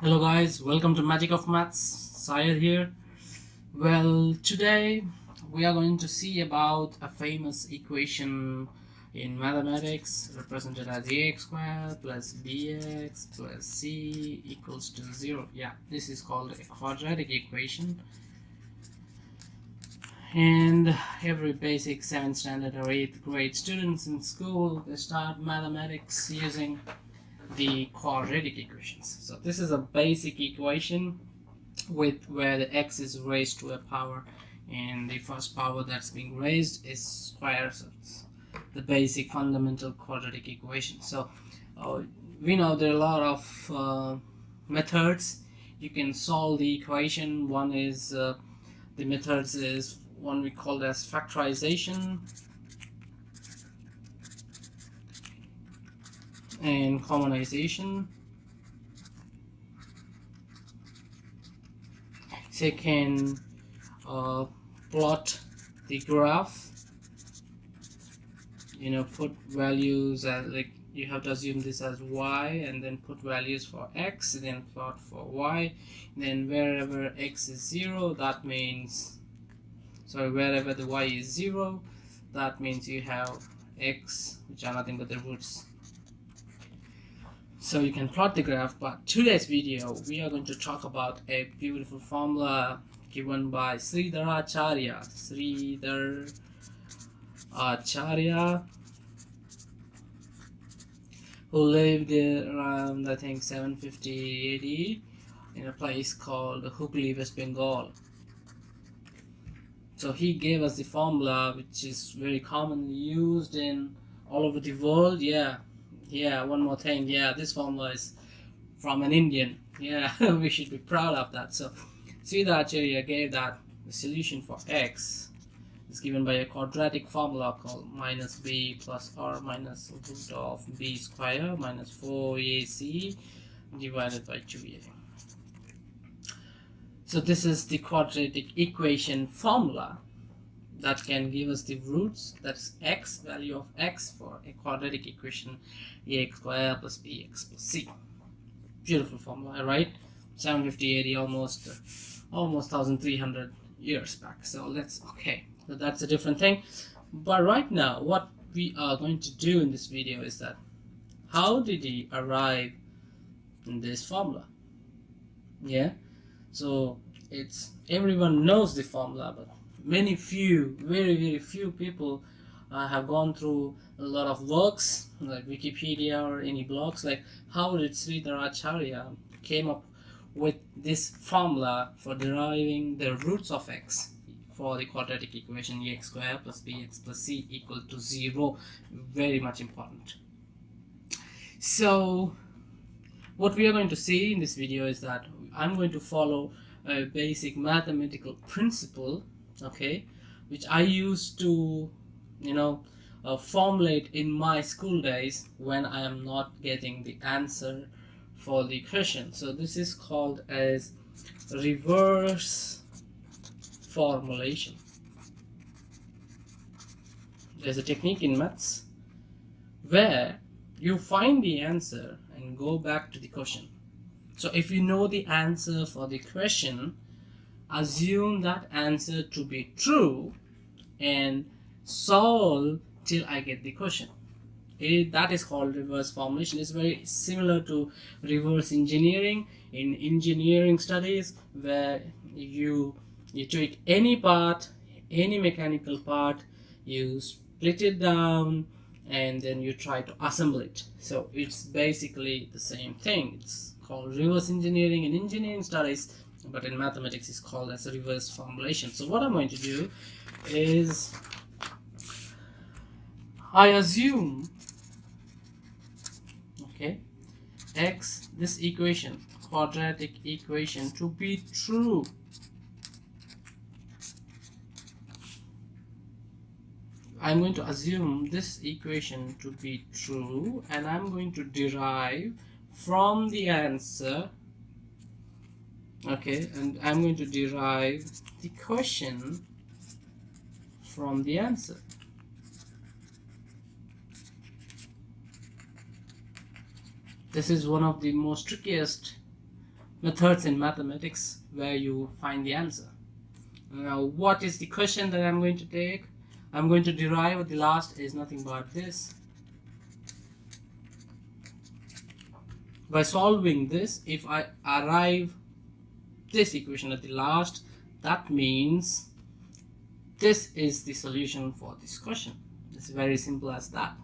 Hello guys, welcome to Magic of Maths. Sayed here. Well, today we are going to see about a famous equation in mathematics represented as ax squared plus bx plus c equals to 0. Yeah, this is called a quadratic equation. And every basic 7th standard or 8th grade students in school, they start mathematics using the quadratic equations. So this is a basic equation with where the x is raised to a power and the first power that's being raised is square. So it's the basic fundamental quadratic equation. So we know there are a lot of methods you can solve the equation. One is the methods is one we call as factorization and commonization. Second, plot the graph. Put values as, like, you have to assume this as y and then put values for x, then plot for y. Then wherever x is 0, that means, wherever the y is 0, that means you have x, which are nothing but the roots. So you can plot the graph, but today's video we are going to talk about a beautiful formula given by Sridhar Acharya, who lived around, I think, 750 AD in a place called Hooghly, West Bengal. So he gave us the formula, which is very commonly used in all over the world. Yeah, one more thing. Yeah, this formula is from an Indian. Yeah, we should be proud of that. So Sridhar Acharya gave that the solution for x is given by a quadratic formula called minus b plus r minus root of b square minus 4ac divided by 2a. So this is the quadratic equation formula that can give us the roots, that's x, value of x for a quadratic equation ax squared plus bx plus c. Beautiful formula, right? 750 AD, almost 1300 years back. So that's a different thing. But right now what we are going to do in this video is that how did he arrive in this formula? Yeah, so it's everyone knows the formula, but very few people have gone through a lot of works like Wikipedia or any blogs, like how did Sridhar Acharya came up with this formula for deriving the roots of x for the quadratic equation ax squared plus bx plus c equal to 0. Very much important. So what we are going to see in this video is that I'm going to follow a basic mathematical principle, okay, which I used to formulate in my school days when I am not getting the answer for the question. So this is called as reverse formulation. There's a technique in maths where you find the answer and go back to the question. So if you know the answer for the question, assume that answer to be true and solve till I get the question. That is called reverse formulation. It's very similar to reverse engineering in engineering studies, where you take any part, any mechanical part, you split it down and then you try to assemble it. So it's basically the same thing. It's called reverse engineering in engineering studies, but in mathematics it's called as a reverse formulation. So what I'm going to do is I assume, okay, x, this equation, quadratic equation, to be true. I'm going to assume this equation to be true and I'm going to derive from the answer, okay, and I'm going to derive the question from the answer. This is one of the most trickiest methods in mathematics where you find the answer. Now, what is the question that I'm going to take? I'm going to derive the last is nothing but this. By solving this, if I arrive this equation at the last, that means this is the solution for this question. It's very simple as that.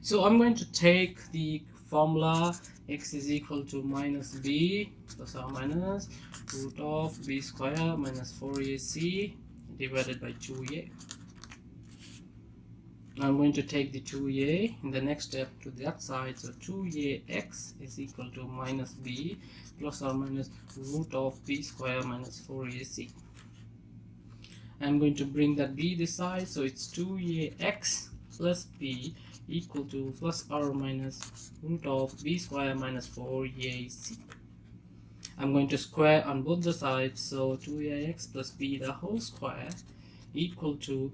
So I'm going to take the formula x is equal to minus b plus or minus root of b square minus 4ac divided by 2a. I'm going to take the 2a in the next step to that side, so 2ax is equal to minus b plus or minus root of b square minus 4ac. I'm going to bring that b this side, so it's 2ax plus b equal to plus or minus root of b square minus 4ac. I'm going to square on both the sides, so 2ax plus b the whole square equal to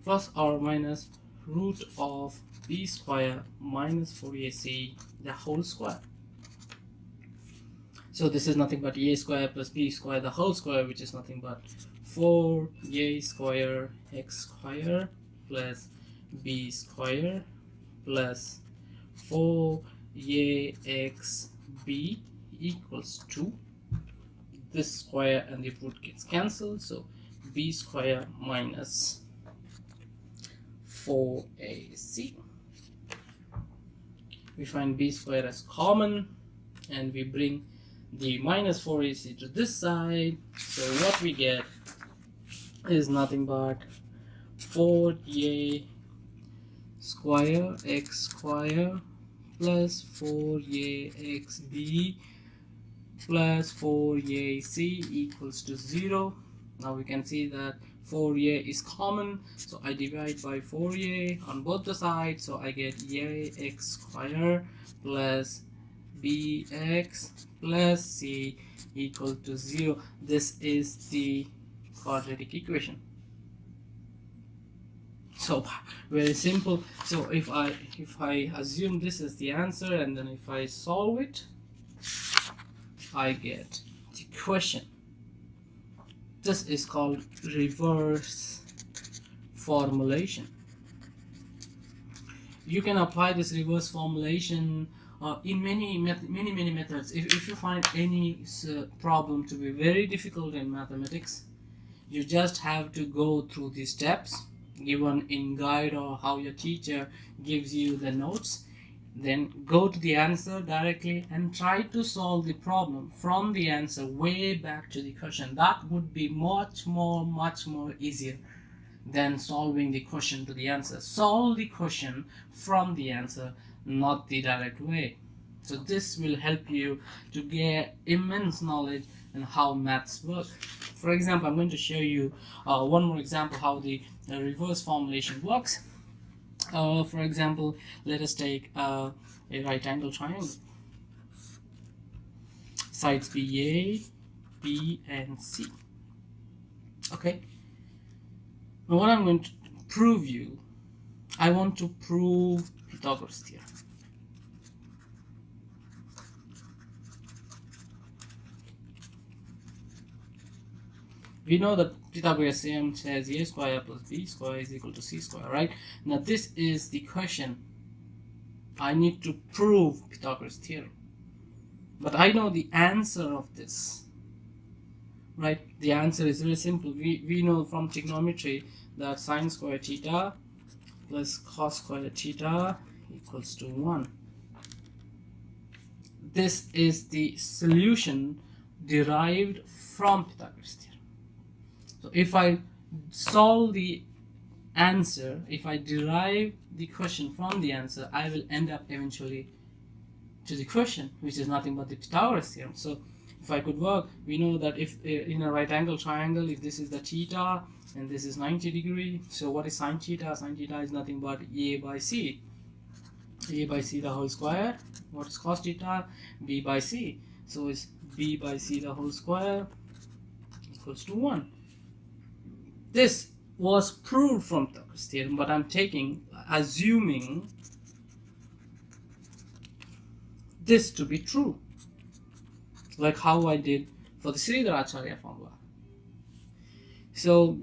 plus or minus root of b square minus 4ac the whole square. So this is nothing but a square plus b square the whole square, which is nothing but 4a square x square plus b square plus 4axb equals to this square and the root gets cancelled, so b square minus 4ac. We find b square as common and we bring the minus 4ac to this side, so what we get is nothing but 4a square x square plus 4axb plus 4ac equals to 0. Now we can see that 4a is common, so I divide by 4a on both the sides, so I get ax square plus bx plus c equal to 0. This is the quadratic equation. So very simple. So if I assume this is the answer and then if I solve it, I get the question. This is called reverse formulation. You can apply this reverse formulation in many methods. If you find any problem to be very difficult in mathematics, you just have to go through the steps given in guide or how your teacher gives you the notes, then go to the answer directly and try to solve the problem from the answer way back to the question. That would be much more easier than solving the question to the answer. Solve the question from the answer, not the direct way. So this will help you to get immense knowledge on how maths work. For example, I'm going to show you one more example how the reverse formulation works. For example, let us take a right angle triangle. Sides BA, B and C. Okay. Now what I'm going to prove you, I want to prove Pythagoras theorem. We know that Pythagoras theorem says a square plus b square is equal to c square, right? Now this is the question. I need to prove Pythagoras theorem. But I know the answer of this, right? The answer is very simple. We know from trigonometry that sine square theta plus cos square theta equals to 1. This is the solution derived from Pythagoras theorem. So if I solve the answer, if I derive the question from the answer, I will end up eventually to the question, which is nothing but the Pythagoras theorem. So if I could work, we know that if in a right angle triangle, if this is the theta and this is 90 degree, so what is sine theta? Sine theta is nothing but a by c. A by c the whole square. What is cos theta? B by c. So it's b by c the whole square equals to 1. This was proved from Pythagoras theorem, but I'm assuming this to be true. like how I did for the Sridhar Acharya formula. So,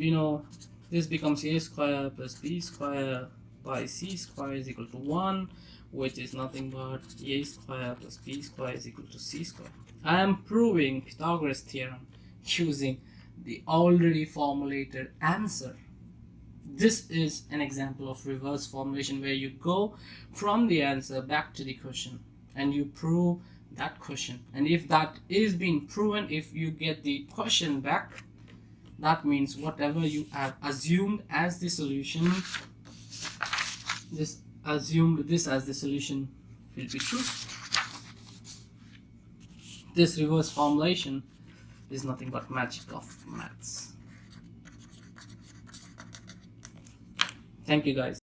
this becomes a square plus b square by c square is equal to 1, which is nothing but a square plus b square is equal to c square. I am proving Pythagoras theorem using the already formulated answer. This is an example of reverse formulation, where you go from the answer back to the question and you prove that question. And if that is being proven, if you get the question back, that means whatever you have assumed as the solution, this as the solution will be true. This reverse formulation is nothing but magic of maths. Thank you guys.